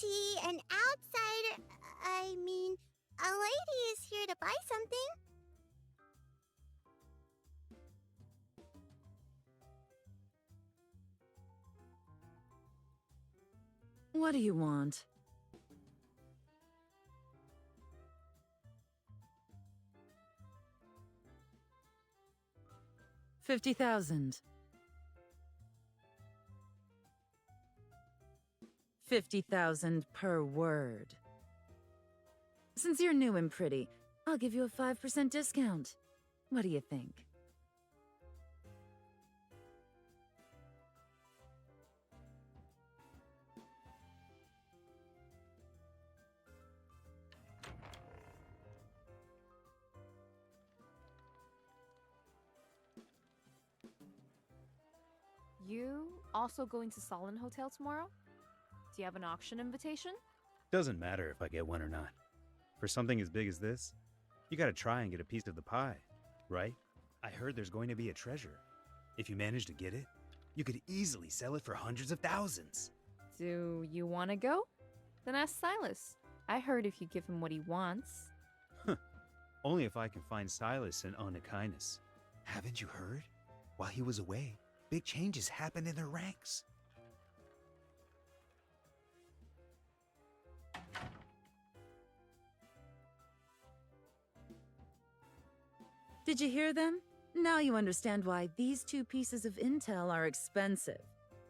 royalty, an outsider. I mean, a lady is here to buy something. What do you want? $50,000. 50,000 per word. Since you're new and pretty, I'll give you a 5% discount. What do you think? You also going to Solon Hotel tomorrow? Do you have an auction invitation? Doesn't matter if I get one or not. For something as big as this, you gotta try and get a piece of the pie, right? I heard there's going to be a treasure. If you manage to get it, you could easily sell it for hundreds of thousands. Do you want to go? Then ask Sylus. I heard if you give him what he wants. Only if I can find Sylus and Onychines. Haven't you heard? While he was away, big changes happened in their ranks. Did you hear them? Now you understand why these two pieces of intel are expensive.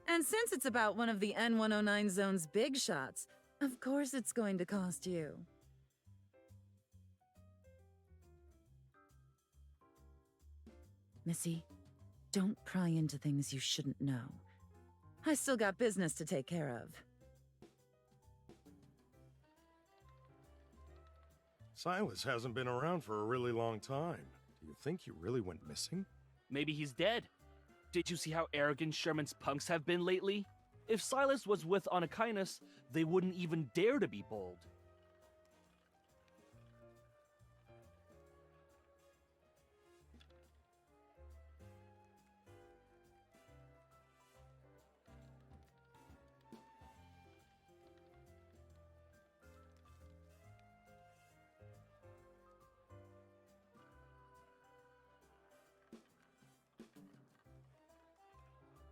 And since it's about one of the N109 zone's big shots, of course it's going to cost you. Missy, don't pry into things you shouldn't know. I still got business to take care of. Sylus hasn't been around for a really long time. Do you think he really went missing? Maybe he's dead. Did you see how arrogant Sherman's punks have been lately? If Sylus was with Onychines, they wouldn't even dare to be bold.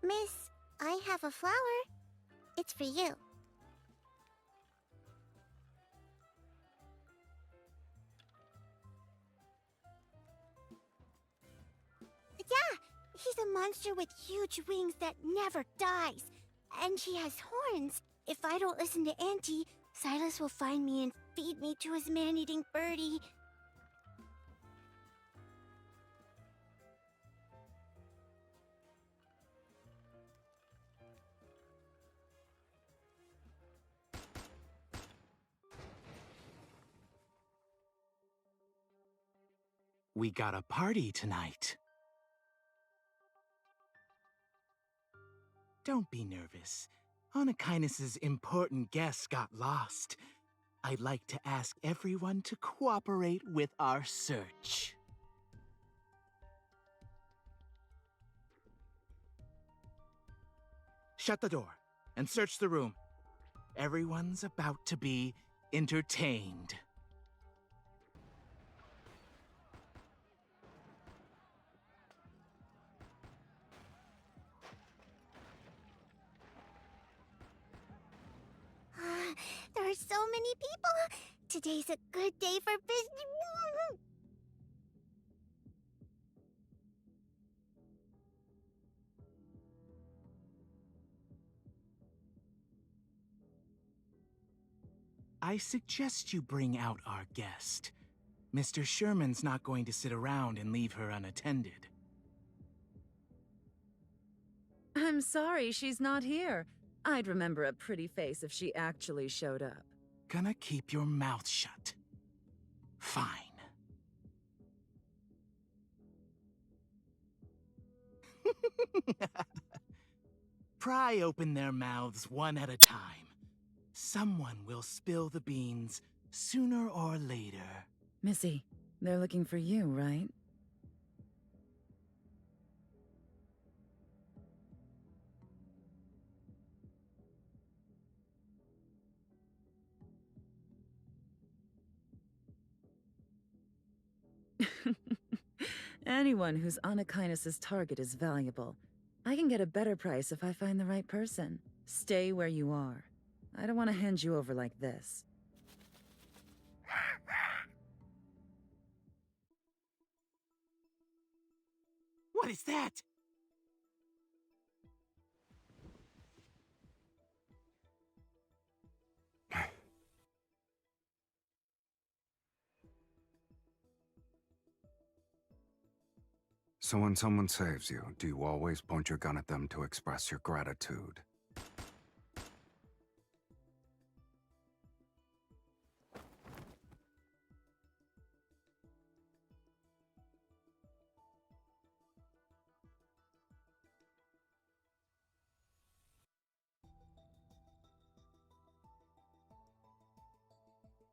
Miss, I have a flower. It's for you. Yeah, he's a monster with huge wings that never dies. And he has horns. If I don't listen to Auntie, Sylus will find me and feed me to his man-eating birdie. We got a party tonight. Don't be nervous. Onychines' important guest got lost. I'd like to ask everyone to cooperate with our search. Shut the door and search the room. Everyone's about to be entertained. There are so many people. Today's a good day for business. I suggest you bring out our guest. Mr. Sherman's not going to sit around and leave her unattended. I'm sorry she's not here. I'd remember a pretty face if she actually showed up. Gonna keep your mouth shut. Fine. Pry open their mouths one at a time. Someone will spill the beans sooner or later. Missy, they're looking for you, right? Anyone who's Anakinus' target is valuable. I can get a better price if I find the right person. Stay where you are. I don't want to hand you over like this. What is that? So when someone saves you, do you always point your gun at them to express your gratitude?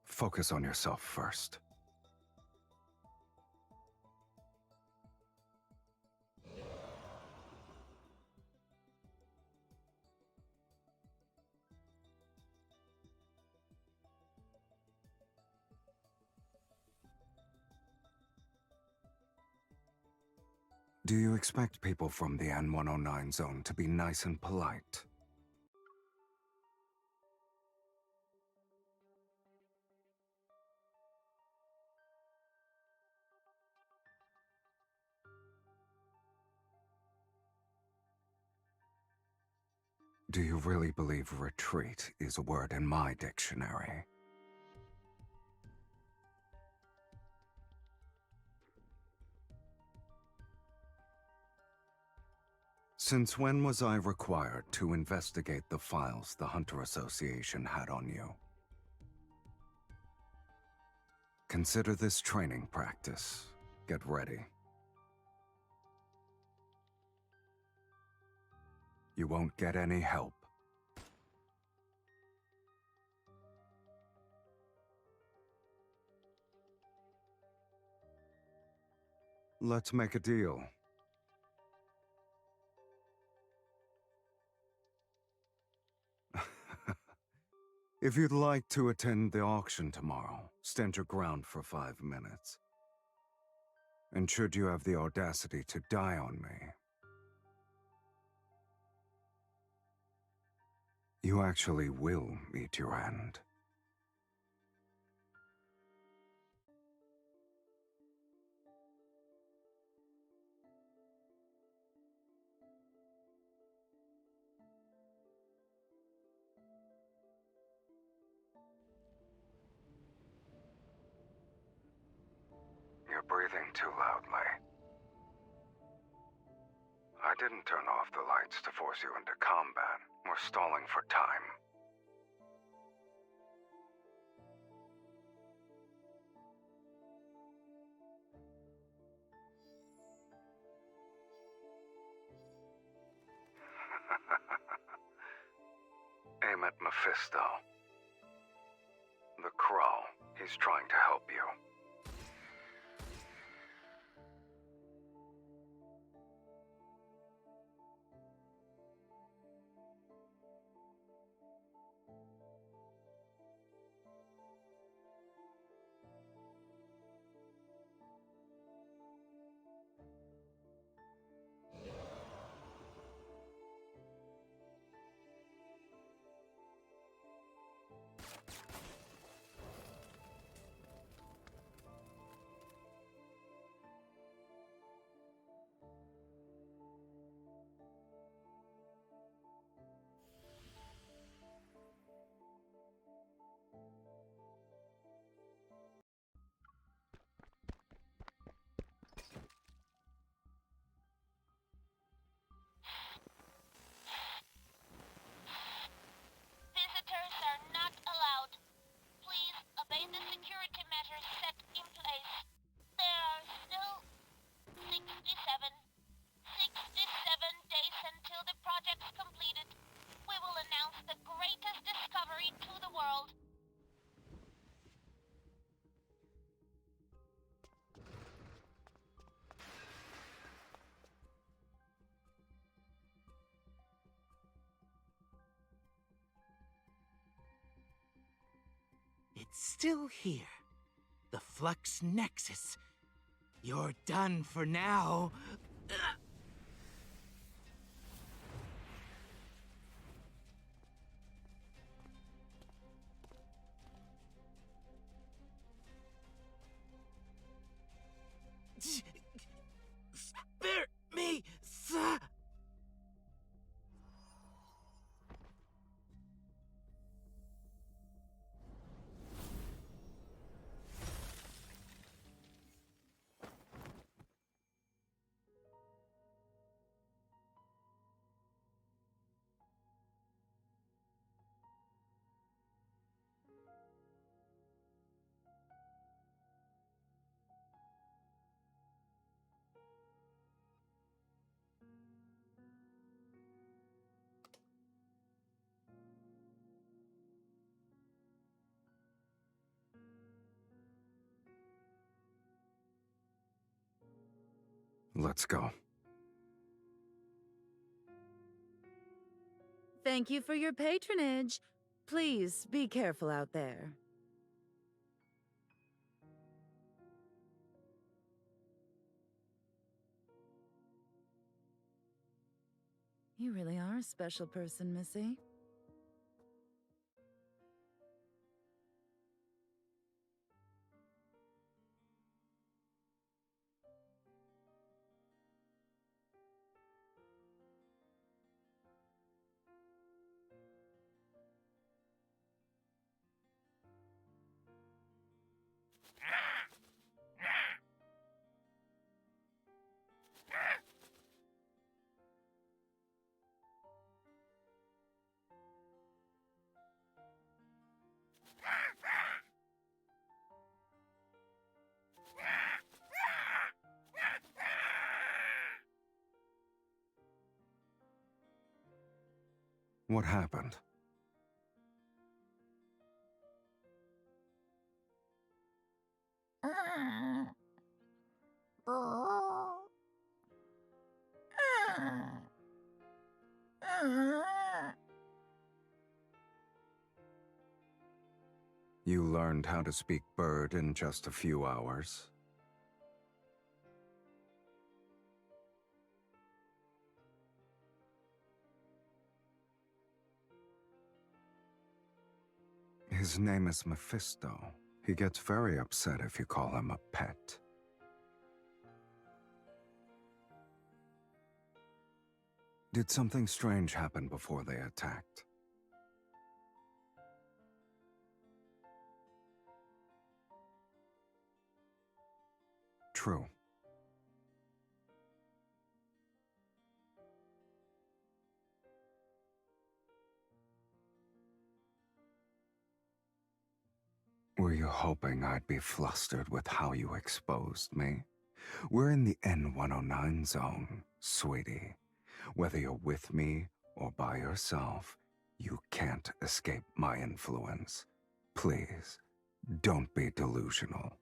Focus on yourself first. Do you expect people from the N109 zone to be nice and polite? Do you really believe retreat is a word in my dictionary? Since when was I required to investigate the files the Hunter Association had on you? Consider this training practice. Get ready. You won't get any help. Let's make a deal. If you'd like to attend the auction tomorrow, stand your ground for 5 minutes. And should you have the audacity to die on me, you actually will meet your end. You're breathing too loudly. I didn't turn off the lights to force you into combat. We're stalling for time. Aim at Mephisto. The Crow. He's trying to help you. Visitors are not allowed. Please obey the security measures set in place. There are still 67 days until the project's completed. We will announce the greatest discovery to the world. It's still here. The Flux Nexus. You're done for now. Spare me, sir! Let's go. Thank you for your patronage. Please be careful out there. You really are a special person, Missy. What happened? You learned how to speak bird in just a few hours? His name is Mephisto. He gets very upset if you call him a pet. Did something strange happen before they attacked? True. Were you hoping I'd be flustered with how you exposed me? We're in the N109 zone, sweetie. Whether you're with me or by yourself, you can't escape my influence. Please, don't be delusional.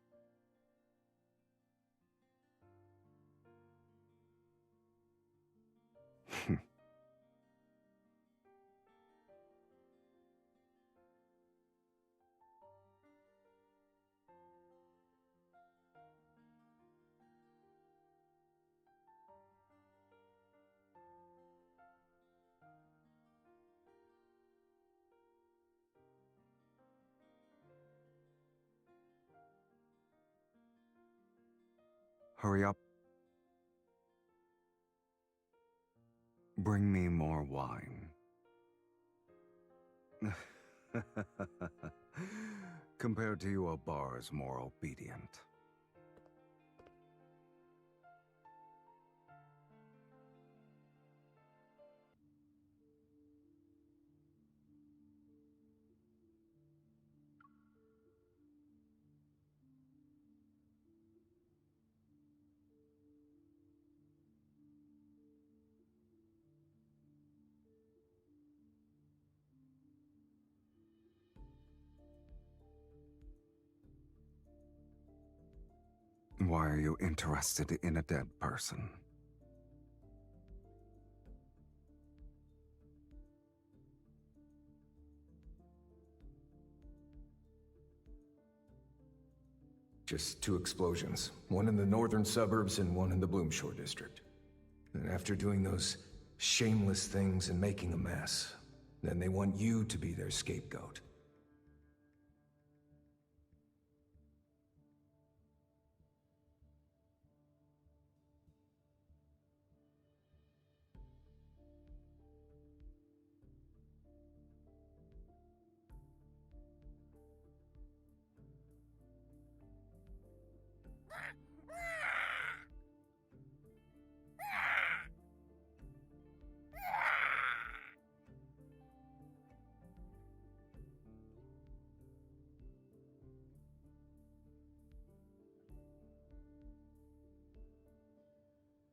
Hurry up. Bring me more wine. Compared to you, a bar is more obedient. Why are you interested in a dead person? Just 2 explosions. One in the northern suburbs and one in the Bloomshore district. And after doing those shameless things and making a mess, then they want you to be their scapegoat.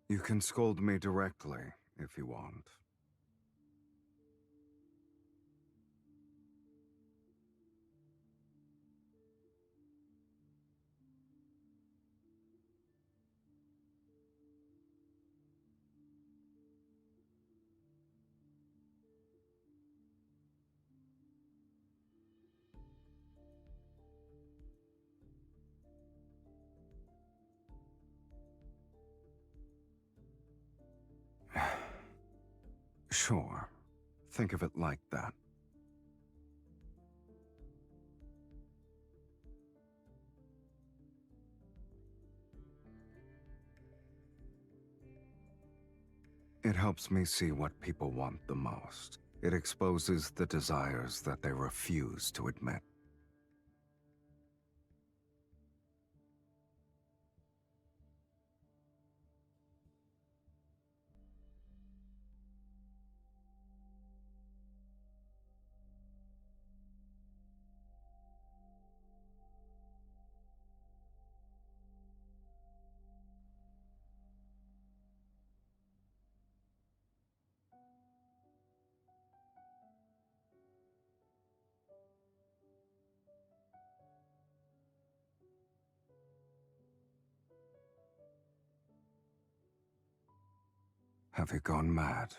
You can scold me directly if you want. Sure. Think of it like that. It helps me see what people want the most. It exposes the desires that they refuse to admit. Have you gone mad?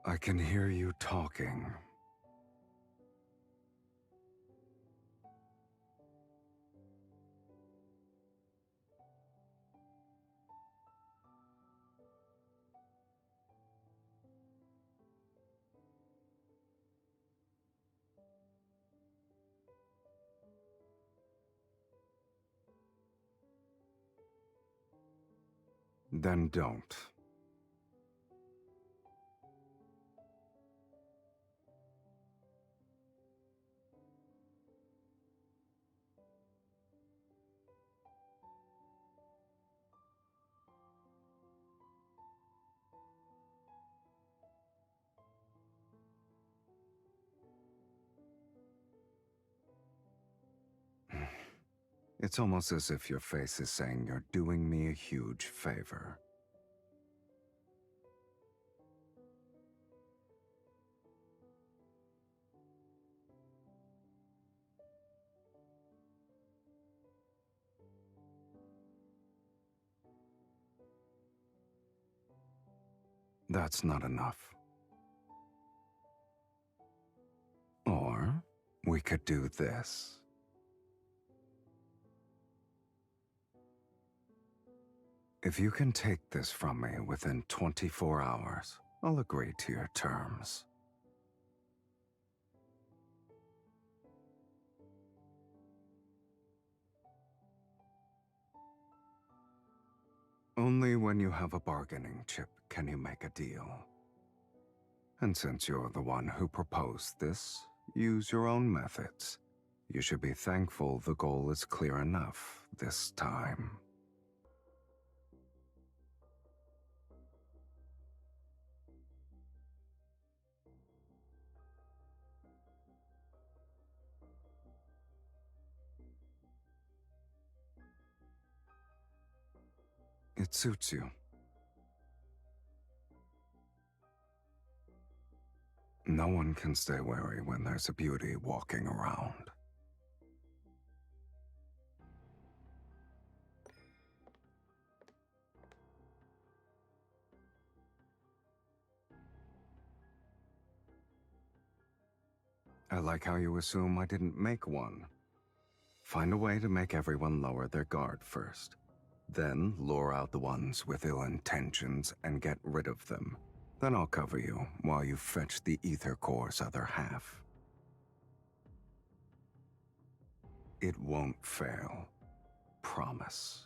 I can hear you talking. Then don't. It's almost as if your face is saying you're doing me a huge favor. That's not enough. Or we could do this. If you can take this from me within 24 hours, I'll agree to your terms. Only when you have a bargaining chip can you make a deal. And since you're the one who proposed this, use your own methods. You should be thankful the goal is clear enough this time. It suits you. No one can stay wary when there's a beauty walking around. I like how you assume I didn't make one. Find a way to make everyone lower their guard first. Then lure out the ones with ill intentions and get rid of them. Then I'll cover you while you fetch the ether core's other half. It won't fail. Promise.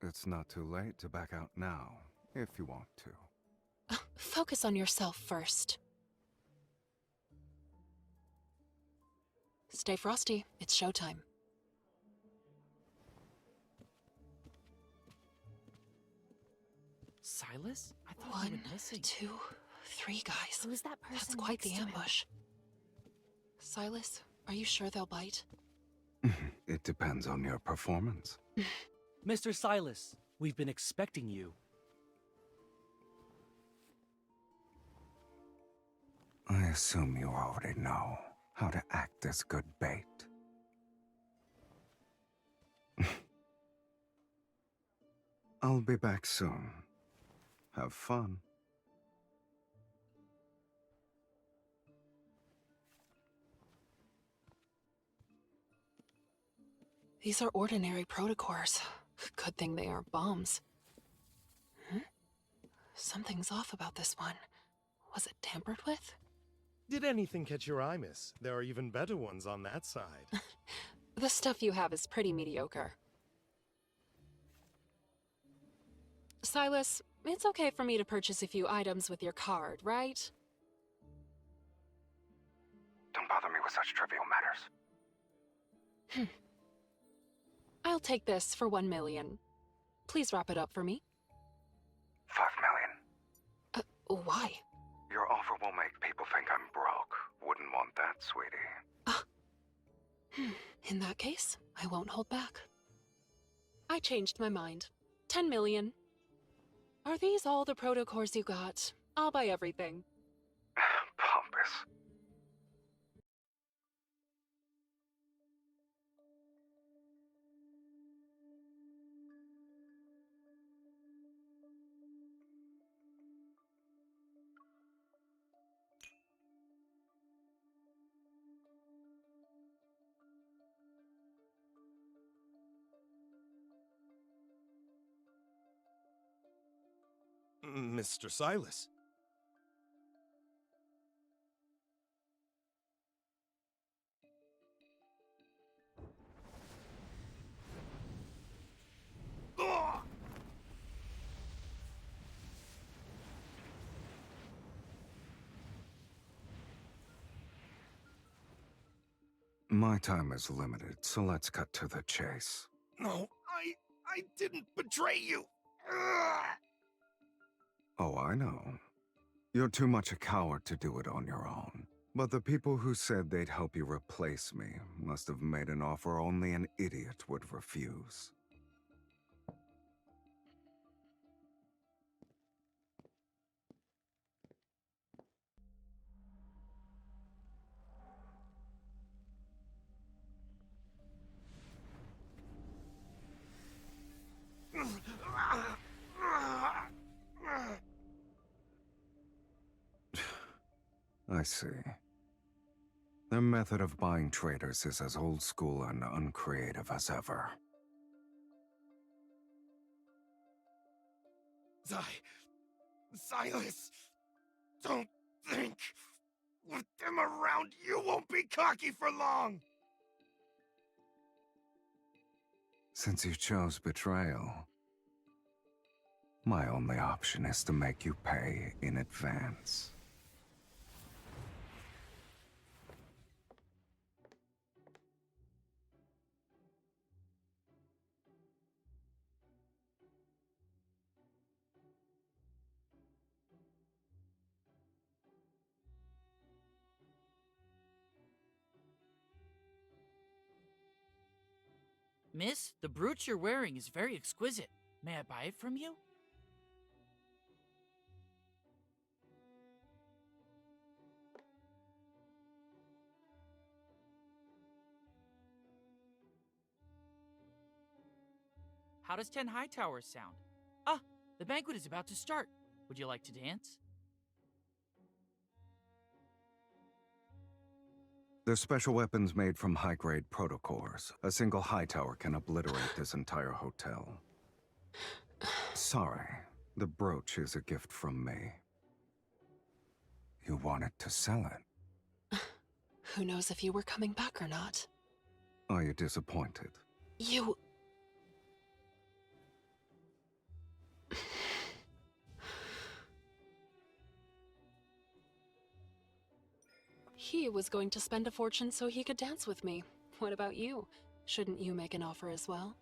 It's not too late to back out now, if you want to. Focus on yourself first. Stay frosty. It's showtime. Silas? I thought we One, were missing. 2, 3 guys. Who's that person? That's quite the next to him? ambush. Silas, are you sure they'll bite? It depends on your performance. Mr. Silas, we've been expecting you. I assume you already know how to act as good bait. I'll be back soon. Have fun. These are ordinary protocors. Good thing they aren't bombs. Something's off about this one. Was it tampered with? Did anything catch your eye, miss? There are even better ones on that side. The stuff you have is pretty mediocre. Silas, it's okay for me to purchase a few items with your card, right? Don't bother me with such trivial matters. I'll take this for 1 million. Please wrap it up for me. 5 million. Why? Your offer will make people think I'm broke. Wouldn't want that, sweetie. In that case, I won't hold back. I changed my mind. 10 million. Are these all the protocors you got? I'll buy everything. Pompous. Mr. Sylus. My time is limited, so let's cut to the chase. No, I didn't betray you! Ugh. Oh, I know. You're too much a coward to do it on your own. But the people who said they'd help you replace me must have made an offer only an idiot would refuse. I see. Their method of buying traders is as old school and uncreative as ever. Silas! Don't think! With them around, you won't be cocky for long! Since you chose betrayal, my only option is to make you pay in advance. Miss, the brooch you're wearing is very exquisite. May I buy it from you? How does 10 High Towers sound? Ah, the banquet is about to start. Would you like to dance? They're special weapons made from high-grade protocores. A single high tower can obliterate this entire hotel. Sorry, the brooch is a gift from me. You wanted to sell it. Who knows if you were coming back or not? Are you disappointed? You... He was going to spend a fortune so he could dance with me. What about you? Shouldn't you make an offer as well?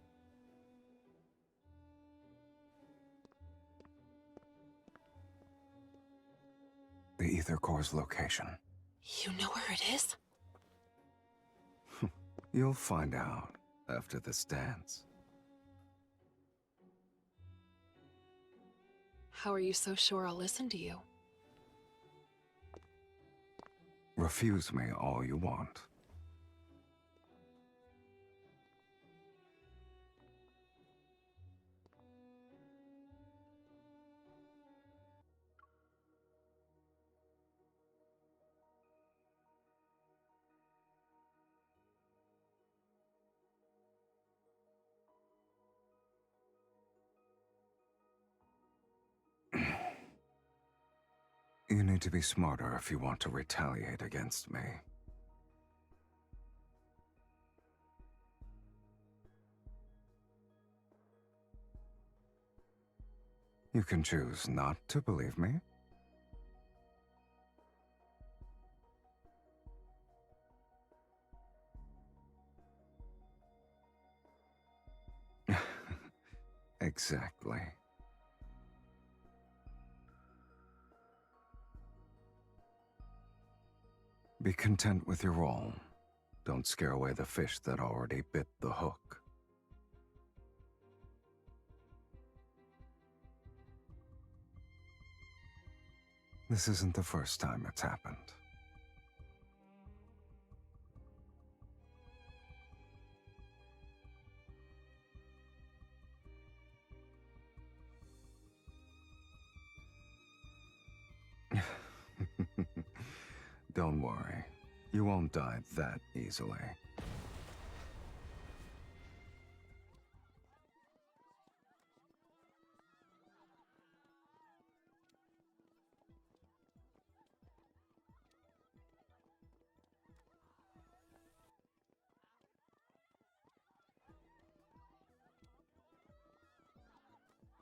The Ether Core's location. You know where it is? You'll find out after this dance. How are you so sure I'll listen to you? Refuse me all you want. You need to be smarter if you want to retaliate against me. You can choose not to believe me. Exactly. Be content with your role. Don't scare away the fish that already bit the hook. This isn't the first time it's happened. Don't worry. You won't die that easily.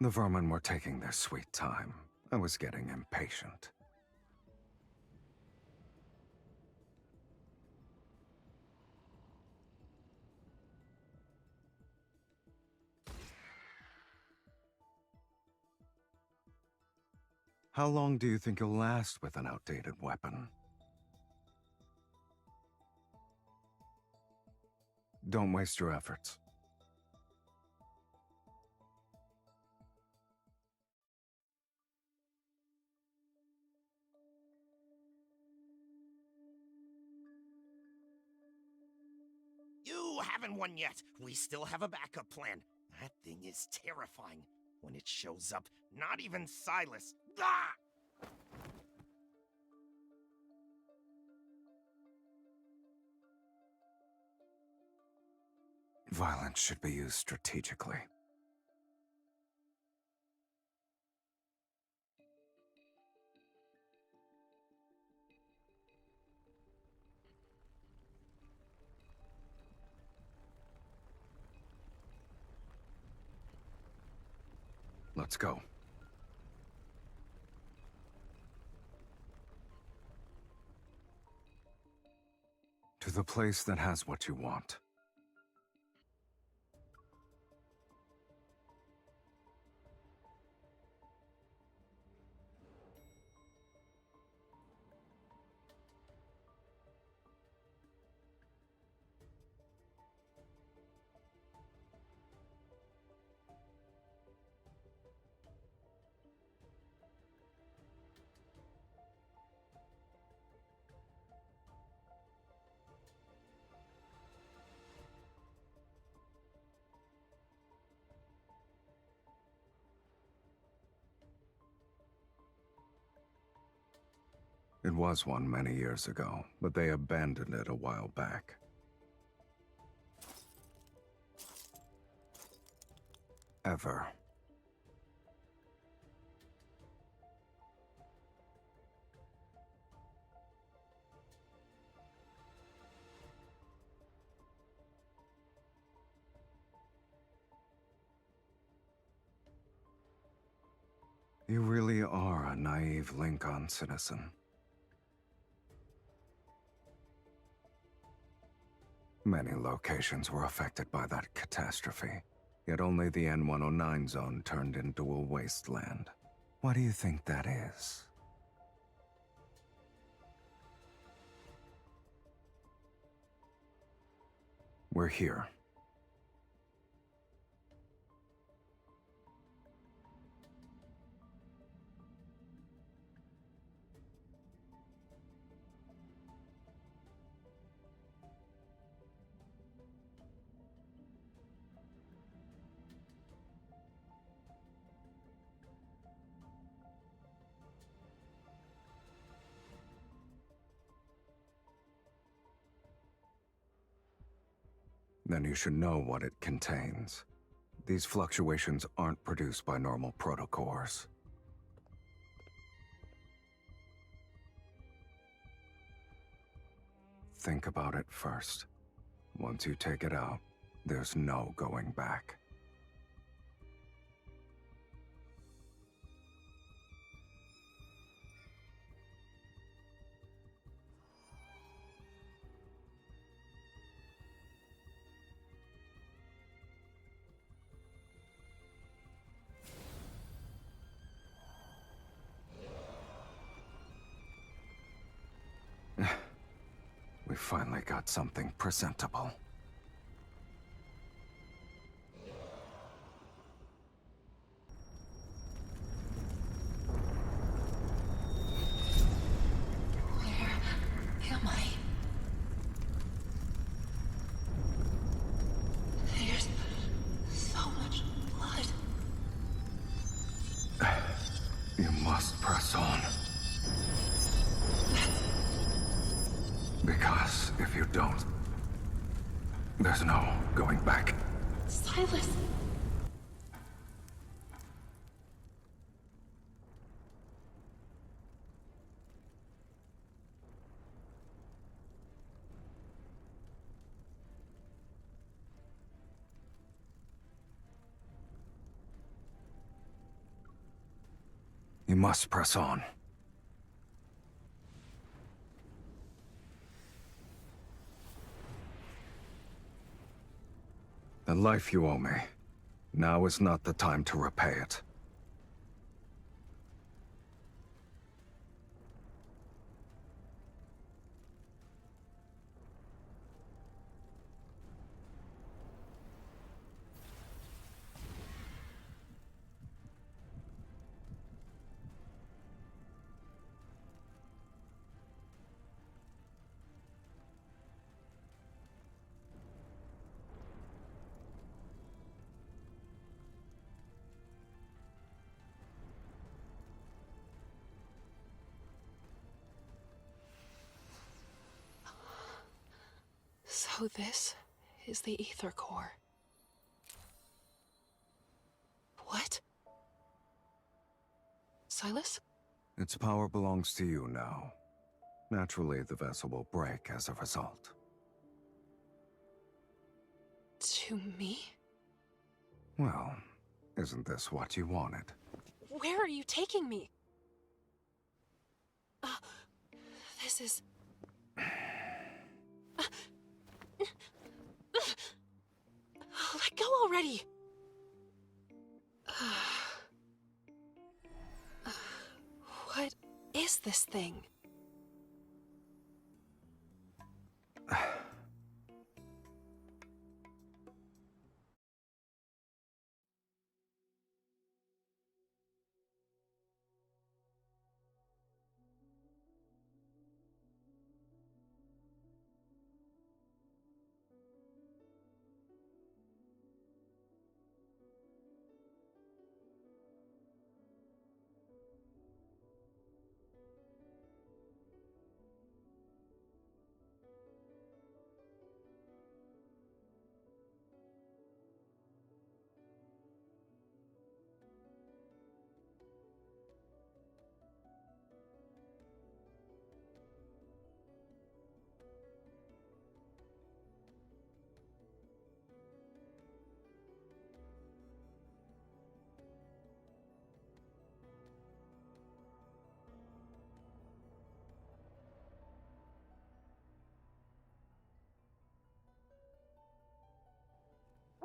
The vermin were taking their sweet time. I was getting impatient. How long do you think you'll last with an outdated weapon? Don't waste your efforts. You haven't won yet. We still have a backup plan. That thing is terrifying. When it shows up, not even Sylus. Ah! Violence should be used strategically. Let's go. To the place that has what you want. It was one many years ago, but they abandoned it a while back. Ever. You really are a naive Lincoln citizen. Many locations were affected by that catastrophe, yet only the N109 zone turned into a wasteland. Why do you think that is? We're here. Then you should know what it contains. These fluctuations aren't produced by normal protocores. Think about it first. Once you take it out, there's no going back. We finally got something presentable. Where am I? There's so much blood. You must press on. Because if you don't, there's no going back. Sylus. You must press on. The life you owe me. Now is not the time to repay it. So this is the ether core. What? Sylus? Its power belongs to you now. Naturally, the vessel will break as a result. To me? Well, isn't this what you wanted? Where are you taking me? This is... Let go already! What is this thing?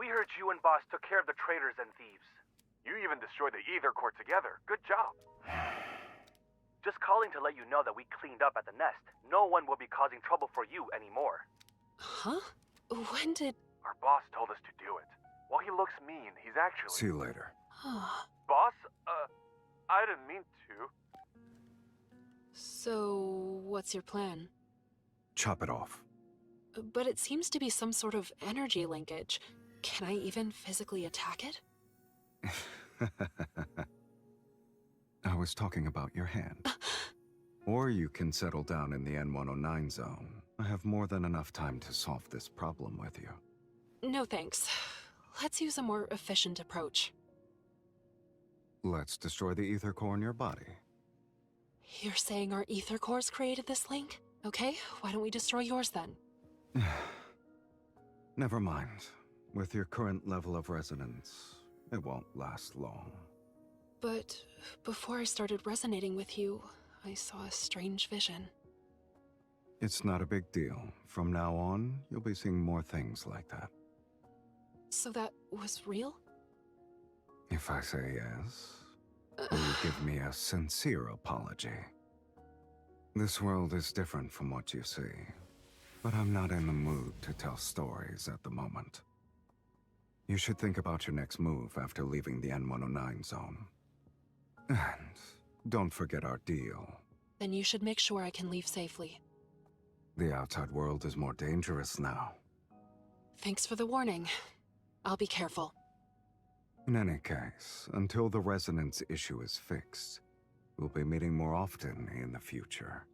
We heard you and Boss took care of the traitors and thieves. You even destroyed the Ether Core together. Good job. Just calling to let you know that we cleaned up at the nest. No one will be causing trouble for you anymore. Huh? When did... Our boss told us to do it. While he looks mean, he's actually... See you later. Boss? I didn't mean to. So, what's your plan? Chop it off. But it seems to be some sort of energy linkage. Can I even physically attack it? I was talking about your hand. Or you can settle down in the N109 zone. I have more than enough time to solve this problem with you. No thanks. Let's use a more efficient approach. Let's destroy the ether core in your body. You're saying our ether cores created this link? Okay, why don't we destroy yours then? Never mind. With your current level of resonance, it won't last long. But before I started resonating with you, I saw a strange vision. It's not a big deal. From now on, you'll be seeing more things like that. So that was real? If I say yes, will you give me a sincere apology? This world is different from what you see, but I'm not in the mood to tell stories at the moment. You should think about your next move after leaving the N109 zone. And don't forget our deal. Then you should make sure I can leave safely. The outside world is more dangerous now. Thanks for the warning. I'll be careful. In any case, until the resonance issue is fixed, we'll be meeting more often in the future.